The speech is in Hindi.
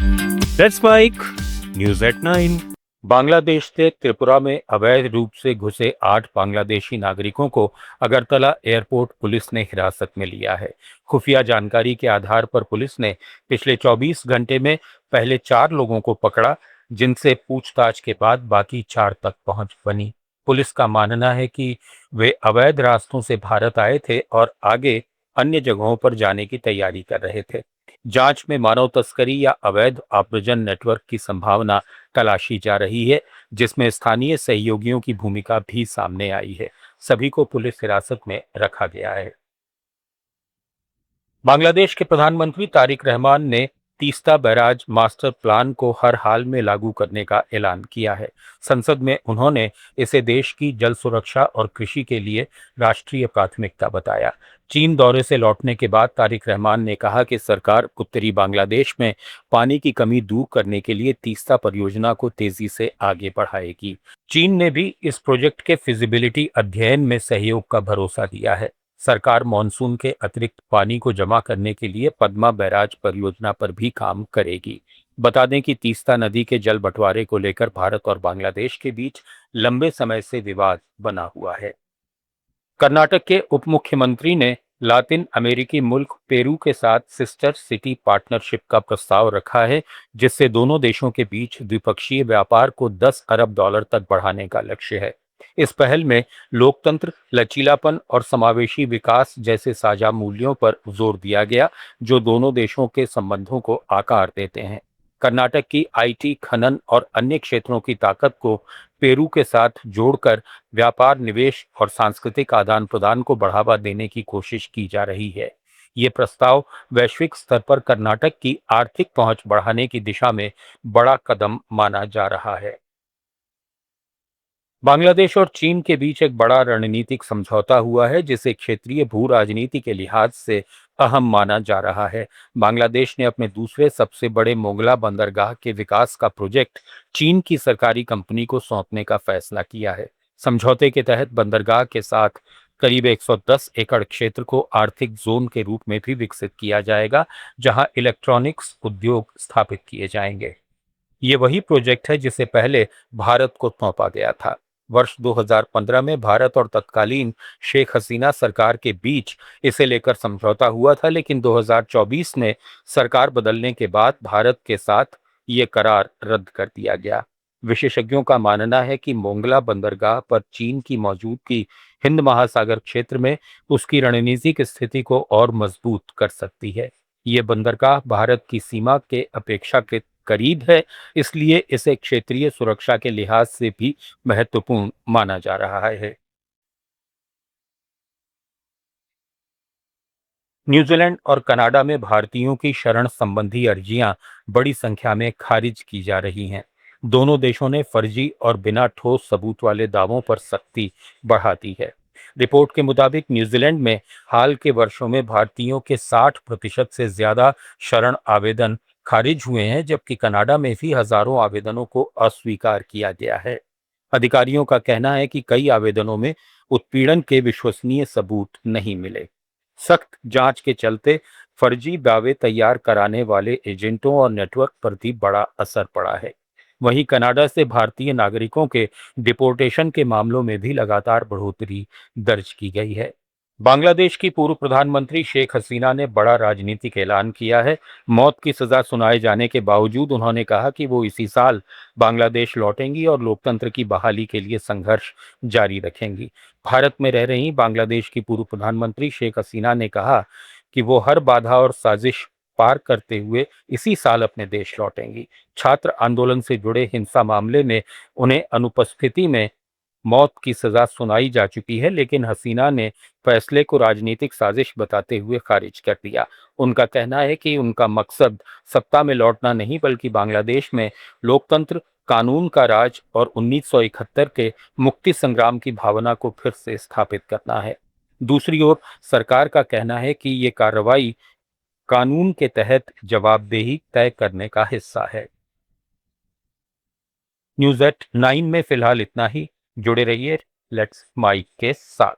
That's Mike news at 9। Bangladesh से त्रिपुरा में अवैध रूप से घुसे 8 बांग्लादेशी नागरिकों को अगरतला एयरपोर्ट पुलिस ने हिरासत में लिया है। खुफिया जानकारी के आधार पर पुलिस ने पिछले 24 घंटे में पहले 4 लोगों को पकड़ा, जिनसे पूछताछ के बाद बाकी 4 तक पहुंच बनी। पुलिस का मानना है कि वे अवैध रास्तों से भारत आए थे और आगे अन्य जगहों पर जाने की तैयारी कर रहे थे। जांच में मानव तस्करी या अवैध आव्रजन नेटवर्क की संभावना तलाशी जा रही है, जिसमें स्थानीय सहयोगियों की भूमिका भी सामने आई है। सभी को पुलिस हिरासत में रखा गया है। बांग्लादेश के प्रधानमंत्री तारिक रहमान ने तीस्ता बैराज मास्टर प्लान को हर हाल में लागू करने का ऐलान किया है। संसद में उन्होंने इसे देश की जल सुरक्षा और कृषि के लिए राष्ट्रीय प्राथमिकता बताया। चीन दौरे से लौटने के बाद तारिक रहमान ने कहा कि सरकार उत्तरी बांग्लादेश में पानी की कमी दूर करने के लिए तीस्ता परियोजना को तेजी से आगे बढ़ाएगी। चीन ने भी इस प्रोजेक्ट के फिजिबिलिटी अध्ययन में सहयोग का भरोसा दिया है। सरकार मॉनसून के अतिरिक्त पानी को जमा करने के लिए पद्मा बैराज परियोजना पर भी काम करेगी। बता दें कि तीस्ता नदी के जल बंटवारे को लेकर भारत और बांग्लादेश के बीच लंबे समय से विवाद बना हुआ है। कर्नाटक के उप मुख्यमंत्री ने लातिन अमेरिकी मुल्क पेरू के साथ सिस्टर सिटी पार्टनरशिप का प्रस्ताव रखा है, जिससे दोनों देशों के बीच द्विपक्षीय व्यापार को 10 अरब डॉलर तक बढ़ाने का लक्ष्य है। इस पहल में लोकतंत्र, लचीलापन और समावेशी विकास जैसे साझा मूल्यों पर जोर दिया गया, जो दोनों देशों के संबंधों को आकार देते हैं। कर्नाटक की आईटी, खनन और अन्य क्षेत्रों की ताकत को पेरू के साथ जोड़कर व्यापार, निवेश और सांस्कृतिक आदान प्रदान को बढ़ावा देने की कोशिश की जा रही है। ये प्रस्ताव वैश्विक स्तर पर कर्नाटक की आर्थिक पहुंच बढ़ाने की दिशा में बड़ा कदम माना जा रहा है। बांग्लादेश और चीन के बीच एक बड़ा रणनीतिक समझौता हुआ है, जिसे क्षेत्रीय भू राजनीति के लिहाज से अहम माना जा रहा है। बांग्लादेश ने अपने दूसरे सबसे बड़े मोगला बंदरगाह के विकास का प्रोजेक्ट चीन की सरकारी कंपनी को सौंपने का फैसला किया है। समझौते के तहत बंदरगाह के साथ करीब 110 एकड़ क्षेत्र को आर्थिक जोन के रूप में भी विकसित किया जाएगा, जहां इलेक्ट्रॉनिक्स उद्योग स्थापित किए जाएंगे। ये वही प्रोजेक्ट है जिसे पहले भारत को सौंपा गया था। वर्ष 2015 में भारत और तत्कालीन शेख हसीना सरकार के बीच इसे लेकर समझौता हुआ था, लेकिन 2024 में सरकार बदलने के बाद भारत के साथ ये करार रद्द कर दिया गया। विशेषज्ञों का मानना है कि मोंगला बंदरगाह पर चीन की मौजूदगी हिंद महासागर क्षेत्र में उसकी रणनीतिक स्थिति को और मजबूत कर सकती है। ये बंदरगाह भारत की सीमा के अपेक्षाकृत करीब है, इसलिए इसे क्षेत्रीय सुरक्षा के लिहाज से भी महत्वपूर्ण माना जा रहा है। न्यूजीलैंड और कनाडा में भारतीयों की शरण संबंधी अर्जियां बड़ी संख्या में खारिज की जा रही हैं। दोनों देशों ने फर्जी और बिना ठोस सबूत वाले दावों पर सख्ती बढ़ा दी है। रिपोर्ट के मुताबिक न्यूजीलैंड में हाल के वर्षों में भारतीयों के 60% से ज्यादा शरण आवेदन खारिज हुए हैं, जबकि कनाडा में भी हजारों आवेदनों को अस्वीकार किया गया है। अधिकारियों का कहना है कि कई आवेदनों में उत्पीड़न के विश्वसनीय सबूत नहीं मिले। सख्त जांच के चलते फर्जी दावे तैयार कराने वाले एजेंटों और नेटवर्क पर भी बड़ा असर पड़ा है। वहीं कनाडा से भारतीय नागरिकों के डिपोर्टेशन के मामलों में भी लगातार बढ़ोतरी दर्ज की गई है। बांग्लादेश की पूर्व प्रधानमंत्री शेख हसीना ने बड़ा राजनीतिक ऐलान किया है। मौत की सजा सुनाए जाने के बावजूद उन्होंने कहा कि वो इसी साल बांग्लादेश लौटेंगी और लोकतंत्र की बहाली के लिए संघर्ष जारी रखेंगी। भारत में रह रही बांग्लादेश की पूर्व प्रधानमंत्री शेख हसीना ने कहा कि वो हर बाधा और साजिश पार करते हुए इसी साल अपने देश लौटेंगी। छात्र आंदोलन से जुड़े हिंसा मामले में उन्हें अनुपस्थिति में मौत की सजा सुनाई जा चुकी है, लेकिन हसीना ने फैसले को राजनीतिक साजिश बताते हुए खारिज कर दिया। उनका कहना है कि उनका मकसद सत्ता में लौटना नहीं, बल्कि बांग्लादेश में लोकतंत्र, कानून का राज और 1971 के मुक्ति संग्राम की भावना को फिर से स्थापित करना है। दूसरी ओर सरकार का कहना है कि ये कार्रवाई कानून के तहत जवाबदेही तय करने का हिस्सा है। न्यूज एट 9 में फिलहाल इतना ही। जुड़े रहिए लेट्स माइक के साथ।